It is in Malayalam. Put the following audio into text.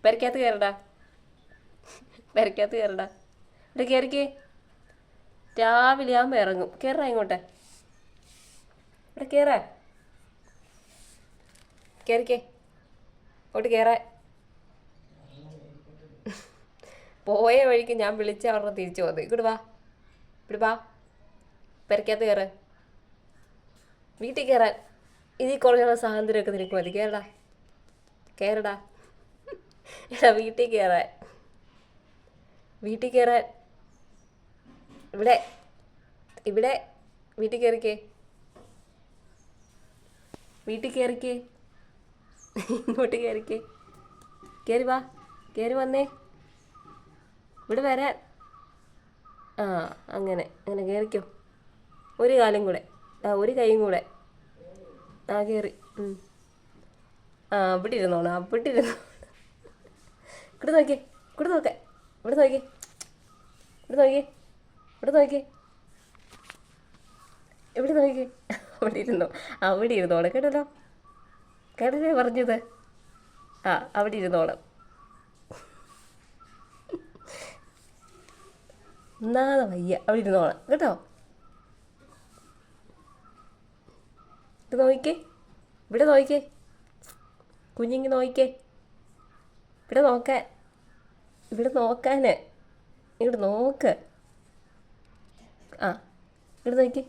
പെരക്കകത്ത് കയറടാ, പെരക്കകത്ത് കയറടാ. ഇവിടെ കയറിക്കേ. രാവിലെ ആകുമ്പോൾ ഇറങ്ങും. കയറാ ഇങ്ങോട്ടെ, ഇവിടെ കയറാ, കയറിക്കേ, ഇങ്ങോട്ട് കയറാൻ. പോയ വഴിക്ക് ഞാൻ വിളിച്ച അവരുടെ തിരിച്ചു പോകുന്നത്. ഇങ്ങോട്ട് വാ, ഇവിടെ വാ, പെരക്കകത്ത് കയറാൻ, വീട്ടിൽ കയറാൻ. ഇതിൽ കുറച്ചുള്ള സ്വാതന്ത്ര്യമൊക്കെ നിനക്ക് മതി. കയറടാ, കയറടാ, എടാ വീട്ടിൽ കയറാൻ, വീട്ടിൽ കയറാൻ. ഇവിടെ ഇവിടെ വീട്ടിൽ കയറിക്കേ, വീട്ടിൽ കയറിക്കേ, ഇങ്ങോട്ട് കയറിക്കേ, കയറി വാ, കയറി വന്നേ, ഇവിടെ വരാൻ. ആ അങ്ങനെ അങ്ങനെ കയറിക്കോ. ഒരു കാലും കൂടെ, ആ ഒരു കൈയും കൂടെ. ആ കയറി. ആ അവിടെ ഇരുന്നോണം, അവിടെ ഇരുന്നോ. ഇവിടെ നോക്കിയേ, ഇവിടെ നോക്കേ, ഇവിടെ നോക്കിയേ, ഇവിടെ നോക്കിയേ, ഇവിടെ നോക്കിയേ, ഇവിടെ നോക്കിയേ. അവിടെ ഇരുന്നോ, അവിടെ ഇരുന്നോണം കേട്ടല്ലോ, കേട്ടല്ലേ പറഞ്ഞത്. ആ അവിടെ ഇരുന്നോണം. ഒന്നാതെ വയ്യ, അവിടെ ഇരുന്നോണം കേട്ടോ. ഇത് നോക്കിക്കേ, ഇവിടെ നോക്കിക്കേ, കുഞ്ഞിങ്ങി നോക്കിക്കേ, ഇവിടെ നോക്കാൻ, ഇവിടെ നോക്കാൻ, ഇങ്ങോട്ട് നോക്ക്. ആ ഇവിടെ നോക്കിക്കേ.